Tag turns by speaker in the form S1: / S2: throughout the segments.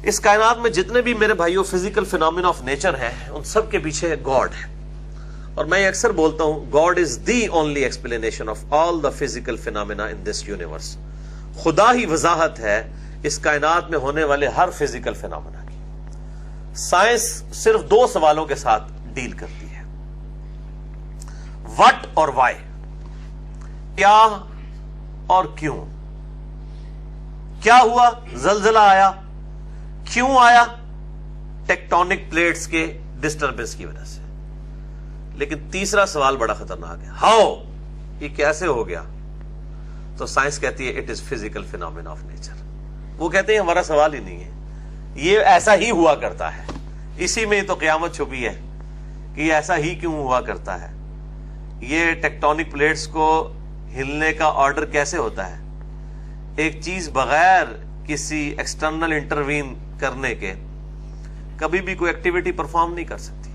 S1: اس کائنات میں جتنے بھی میرے بھائیوں فزیکل فینومینا آف نیچر ہیں ان سب کے پیچھے گاڈ ہے، اور میں اکثر بولتا ہوں God is the only explanation of all the physical phenomena in this universe. خدا ہی وضاحت ہے اس کائنات میں ہونے والے ہر فزیکل فینومینا کی. سائنس صرف دو سوالوں کے ساتھ ڈیل کرتی ہے، وٹ اور وائی، کیا اور کیوں. کیا ہوا؟ زلزلہ آیا. کیوں آیا؟ ٹیکٹونک پلیٹس کے ڈسٹربنس کی وجہ سے. لیکن تیسرا سوال بڑا خطرناک ہے، ہاؤ، یہ کیسے ہو گیا؟ تو سائنس کہتی ہے it is physical phenomena of nature. وہ کہتے ہیں ہمارا سوال ہی نہیں ہے، یہ ایسا ہی ہوا کرتا ہے. اسی میں تو قیامت چھپی ہے کہ یہ ایسا ہی کیوں ہوا کرتا ہے. یہ ٹیکٹونک پلیٹس کو ہلنے کا آرڈر کیسے ہوتا ہے؟ ایک چیز بغیر کسی ایکسٹرنل انٹروین کرنے کے کبھی بھی کوئی ایکٹیویٹی پرفارم نہیں کر سکتی.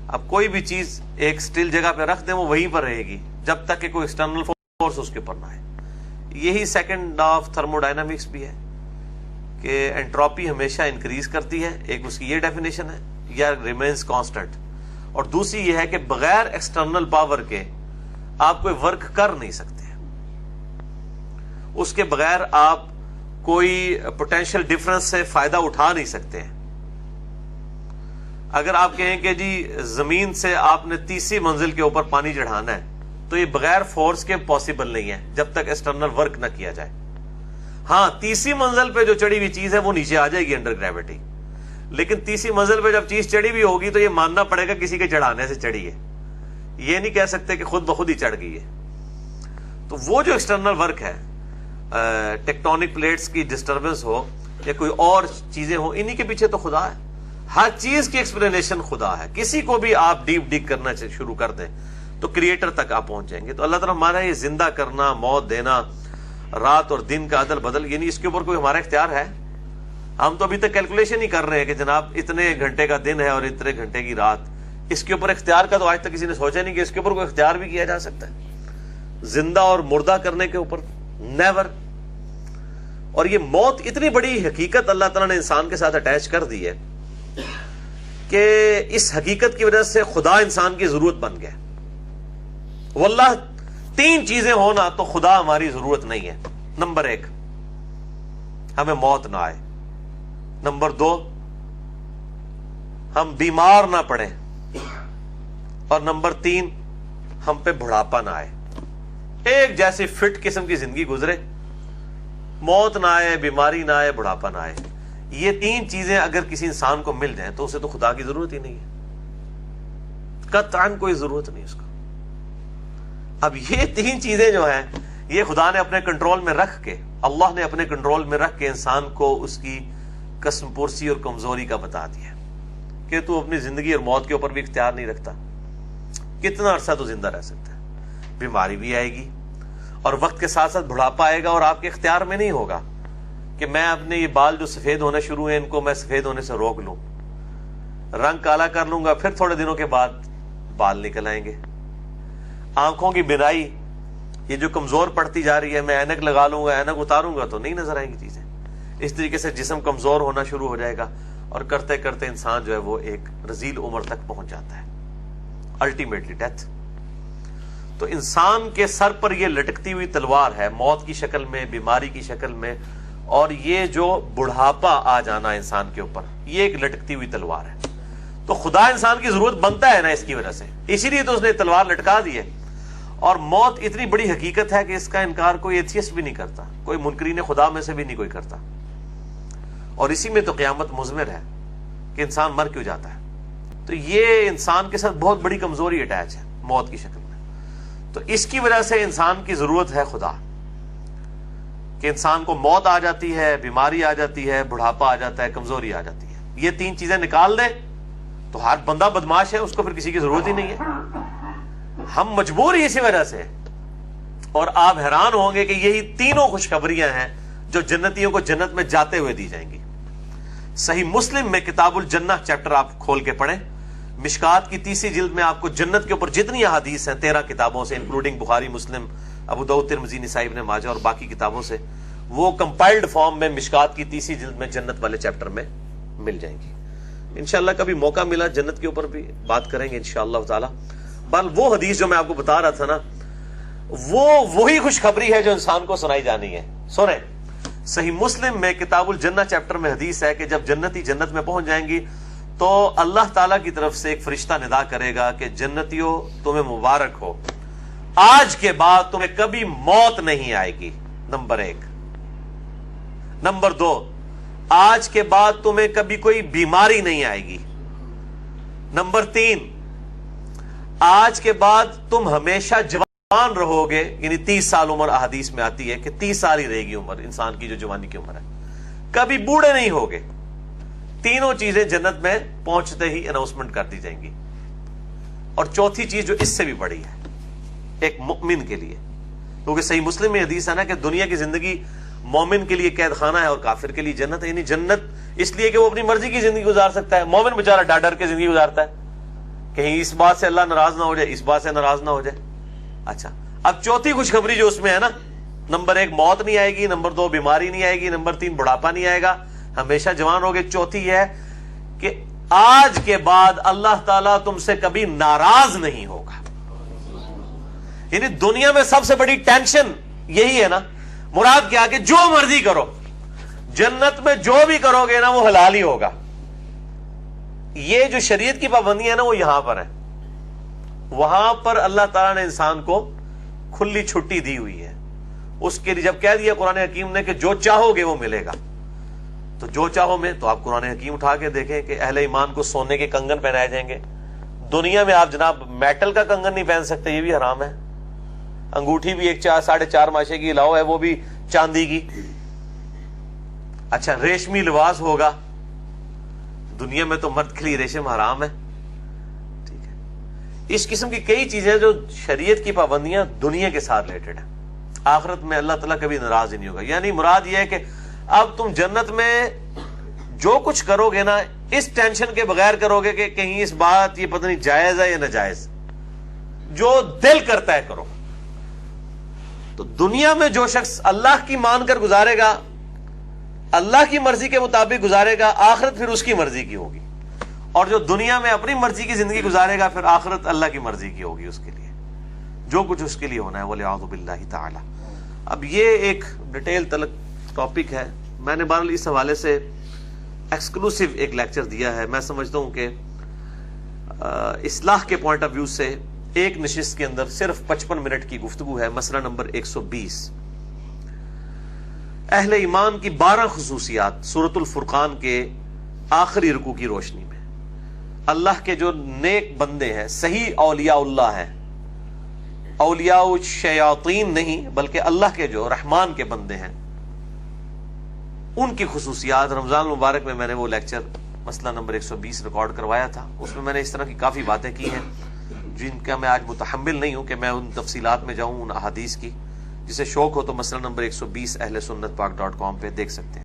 S1: اب کوئی بھی چیز ایک سٹل جگہ پہ رکھ دیں وہ وہیں پر رہے گی جب تک کہ کوئی ایکسٹرنل فورس اس کے اوپر نہ آئے. یہی second law of thermo dynamics بھی ہے کہ انٹروپی ہمیشہ انکریز کرتی ہے. ایک اس کی یہ ڈیفینیشن ہے، یا ریمینز کانسٹنٹ. اور دوسری یہ ہے کہ بغیر ایکسٹرنل پاور کے آپ کوئی ورک کر نہیں سکتے. اس کے بغیر آپ کوئی پوٹینشیل ڈفرنس سے فائدہ اٹھا نہیں سکتے ہیں. اگر آپ کہیں کہ جی زمین سے آپ نے 30 منزل کے اوپر پانی چڑھانا ہے تو یہ بغیر فورس کے پاسبل نہیں ہے جب تک ایکسٹرنل ورک نہ کیا جائے. ہاں، 30 منزل پہ جو چڑھی ہوئی چیز ہے وہ نیچے آ جائے گی انڈر گریوٹی، لیکن 30 منزل پہ جب چیز چڑھی ہوئی ہوگی تو یہ ماننا پڑے گا کسی کے چڑھانے سے چڑھی ہے. یہ نہیں کہہ سکتے کہ خود بخود ہی چڑھ گئی ہے. تو وہ جو ایکسٹرنل ورک ہے، ٹیکٹونک پلیٹس کی ڈسٹربنس ہو یا کوئی اور چیزیں ہو، انہی کے پیچھے تو خدا ہے. ہر چیز کی ایکسپلینیشن خدا ہے. کسی کو بھی آپ ڈیپ ڈگ کرنا شروع کر دیں تو کریٹر تک آپ پہنچ جائیں گے. تو اللہ تعالیٰ ہمارا یہ زندہ کرنا، موت دینا، رات اور دن کا عدل بدل، یعنی اس کے اوپر کوئی ہمارا اختیار ہے؟ ہم تو ابھی تک کیلکولیشن ہی کر رہے ہیں کہ جناب اتنے گھنٹے کا دن ہے اور اتنے گھنٹے کی رات. اس کے اوپر اختیار کا تو آج تک کسی نے سوچا نہیں کہ اس کے اوپر کوئی اختیار بھی کیا جا سکتا ہے. زندہ اور مردہ کرنے کے اوپر نیور. اور یہ موت اتنی بڑی حقیقت اللہ تعالیٰ نے انسان کے ساتھ اٹیچ کر دی ہے کہ اس حقیقت کی وجہ سے خدا انسان کی ضرورت بن گیا. واللہ 3 چیزیں ہونا تو خدا ہماری ضرورت نہیں ہے. نمبر 1، ہمیں موت نہ آئے. نمبر 2، ہم بیمار نہ پڑیں. اور نمبر 3، ہم پہ بڑھاپا نہ آئے. ایک جیسی فٹ قسم کی زندگی گزرے، موت نہ آئے، بیماری نہ آئے، بڑھاپا نہ آئے. یہ 3 چیزیں اگر کسی انسان کو مل جائیں تو اسے تو خدا کی ضرورت ہی نہیں ہے، قطعاً کوئی ضرورت نہیں اس کو. اب یہ 3 چیزیں جو ہیں یہ خدا نے اپنے کنٹرول میں رکھ کے، اللہ نے اپنے کنٹرول میں رکھ کے انسان کو اس کی قسم پرسی اور کمزوری کا بتا دیا کہ تو اپنی زندگی اور موت کے اوپر بھی اختیار نہیں رکھتا. کتنا عرصہ تو زندہ رہ سکتا ہے؟ بیماری بھی آئے گی اور وقت کے ساتھ ساتھ بڑھاپا آئے گا، اور آپ کے اختیار میں نہیں ہوگا کہ میں اپنے یہ بال جو سفید ہونا شروع ہیں ان کو میں سفید ہونے سے روک لوں. رنگ کالا کر لوں گا، پھر تھوڑے دنوں کے بعد بال نکل آئیں گے. آنکھوں کی بینائی یہ جو کمزور پڑتی جا رہی ہے، میں اینک لگا لوں گا، اینک اتاروں گا تو نہیں نظر آئیں گی چیزیں. اس طریقے سے جسم کمزور ہونا شروع ہو جائے گا، اور کرتے کرتے انسان جو ہے وہ ایک رذیل عمر تک پہنچ جاتا ہے، الٹیمیٹلی ڈیتھ. تو انسان کے سر پر یہ لٹکتی ہوئی تلوار ہے، موت کی شکل میں، بیماری کی شکل میں، اور یہ جو بڑھاپا آ جانا انسان کے اوپر، یہ ایک لٹکتی ہوئی تلوار ہے. تو خدا انسان کی ضرورت بنتا ہے نا اس کی وجہ سے، اسی لیے تو اس نے تلوار لٹکا دی ہے. اور موت اتنی بڑی حقیقت ہے کہ اس کا انکار کوئی ایتھیسٹ بھی نہیں کرتا، کوئی منکرین خدا میں سے بھی نہیں کوئی کرتا. اور اسی میں تو قیامت مضمر ہے کہ انسان مر کیوں جاتا ہے. تو یہ انسان کے ساتھ بہت بڑی کمزوری اٹیچ ہے موت کی شکل میں. تو اس کی وجہ سے انسان کی ضرورت ہے خدا، کہ انسان کو موت آ جاتی ہے، بیماری آ جاتی ہے، بڑھاپا آ جاتا ہے، کمزوری آ جاتی ہے. یہ 3 چیزیں نکال دے تو ہر بندہ بدماش ہے، اس کو پھر کسی کی ضرورت ہی نہیں ہے. ہم مجبور ہی اسی وجہ سے. اور آپ حیران ہوں گے کہ یہی تینوں خوشخبریاں ہیں جو جنتیوں کو جنت میں جاتے ہوئے دی جائیں گی. صحیح مسلم میں کتاب الجنہ چیپٹر آپ کھول کے پڑھیں، مشکات کی 30 جلد میں آپ کو جنت کے اوپر جتنی احادیث ہیں 13 کتابوں سے، انکلوڈنگ بخاری، مسلم، ابو داؤد، ترمذی، نسائی، ابن ماجہ اور باقی کتابوں سے، وہ کمپائلڈ فارم میں مشکات کی 30 جلد میں جنت والے چیپٹر میں مل جائیں گی. انشاءاللہ کبھی موقع ملا جنت کے اوپر بھی بات کریں گے انشاءاللہ تعالی. بل وہ حدیث جو میں آپ کو بتا رہا تھا نا، وہی خوشخبری ہے جو انسان کو سنائی جانی ہے. سنیں، صحیح مسلم میں کتاب الجنہ چیپٹر میں حدیث ہے کہ جب جنتی جنت میں پہنچ جائیں گی تو اللہ تعالیٰ کی طرف سے ایک فرشتہ ندا کرے گا کہ جنتیوں تمہیں مبارک ہو، آج کے بعد تمہیں کبھی موت نہیں آئے گی. نمبر 1. نمبر 2، آج کے بعد تمہیں کبھی کوئی بیماری نہیں آئے گی. نمبر 3، آج کے بعد تم ہمیشہ جوان رہو گے، یعنی 30 سال عمر احادیث میں آتی ہے کہ 30 سال ہی رہے گی عمر انسان کی جو جوانی کی عمر ہے، کبھی بوڑھے نہیں ہوگے. تینوں چیزیں جنت میں پہنچتے ہی اناؤنسمنٹ کر دی جائیں گی. اور چوتھی چیز جو اس سے بھی بڑی ہے ایک مومن کے لیے، کیونکہ صحیح مسلم میں حدیث ہے نا کہ دنیا کی زندگی مومن کے لیے قید خانہ ہے اور کافر کے لیے جنت ہے. یعنی جنت اس لیے کہ وہ اپنی مرضی کی زندگی گزار سکتا ہے. مومن بیچارہ ڈر ڈر کے زندگی گزارتا ہے، کہیں اس بات سے اللہ ناراض نہ ہو جائے، اس بات سے ناراض نہ ہو جائے. اچھا، اب چوتھی خوشخبری جو اس میں ہے نا، نمبر 1 موت نہیں آئے گی، نمبر 2 بیماری نہیں آئے گی، نمبر 3 بڑھاپا نہیں آئے گا، ہمیشہ جوان ہوگے. چوتھی یہ ہے کہ آج کے بعد اللہ تعالیٰ تم سے کبھی ناراض نہیں ہوگا. یعنی دنیا میں سب سے بڑی ٹینشن یہی ہے نا. مراد کیا کہ جو مرضی کرو، جنت میں جو بھی کرو گے نا وہ حلال ہی ہوگا. یہ جو شریعت کی پابندی ہے نا وہ یہاں پر ہے. وہاں پر اللہ تعالیٰ نے انسان کو کھلی چھٹی دی ہوئی ہے. اس کے لیے جب کہہ دیا قرآن حکیم نے کہ جو چاہو گے وہ ملے گا، تو جو چاہو میں تو آپ قرآن حکیم اٹھا کے دیکھیں کہ اہل ایمان کو سونے کے کنگن پہنائے جائیں گے. دنیا میں آپ جناب میٹل کا کنگن نہیں پہن سکتے، یہ بھی حرام ہے. انگوٹھی بھی 4.5 ماشے کی لاؤ ہے، وہ بھی چاندی کی. اچھا، ریشمی لباس ہوگا. دنیا میں تو مرد کے لیے ریشم حرام ہے. ٹھیک ہے، اس قسم کی کئی چیزیں جو شریعت کی پابندیاں دنیا کے ساتھ ریلیٹڈ ہیں. آخرت میں اللہ تعالیٰ کبھی ناراض ہی نہیں ہوگا. یعنی مراد یہ ہے کہ اب تم جنت میں جو کچھ کرو گے نا اس ٹینشن کے بغیر کرو گے کہ کہیں اس بات یہ پتہ نہیں جائز ہے یا ناجائز، جو دل کرتا ہے کرو. تو دنیا میں جو شخص اللہ کی مان کر گزارے گا، اللہ کی مرضی کے مطابق گزارے گا، آخرت پھر اس کی مرضی کی ہوگی. اور جو دنیا میں اپنی مرضی کی زندگی گزارے گا، پھر آخرت اللہ کی مرضی کی ہوگی اس کے لیے، جو کچھ اس کے لیے ہونا ہے. وَلِعَوْذُ بِاللَّهِ تعالی. اب یہ ایک ڈیٹیل تلک ٹاپک ہے. میں نے بہرحال اس حوالے سے ایکسکلوسیو ایک لیکچر دیا ہے. میں سمجھتا ہوں کہ اصلاح کے پوائنٹ آف ویو سے ایک نشست کے اندر صرف 55 منٹ کی گفتگو ہے. مسئلہ نمبر 120، اہل ایمان کی 12 خصوصیات سورۃ الفرقان کے آخری رکوع کی روشنی میں. اللہ کے جو نیک بندے ہیں، صحیح اولیاء اللہ ہیں، اولیاء شیاطین نہیں بلکہ اللہ کے جو رحمان کے بندے ہیں، ان کی خصوصیات. رمضان المبارک میں میں نے وہ لیکچر مسئلہ نمبر 120 ریکارڈ کروایا تھا. اس میں نے اس طرح کی کافی باتیں کی ہیں جن کا میں آج متحمل نہیں ہوں کہ میں ان تفصیلات میں جاؤں ان احادیث کی. جسے شوق ہو تو مسئلہ نمبر 120 اہل سنت پاک .com پہ دیکھ سکتے ہیں.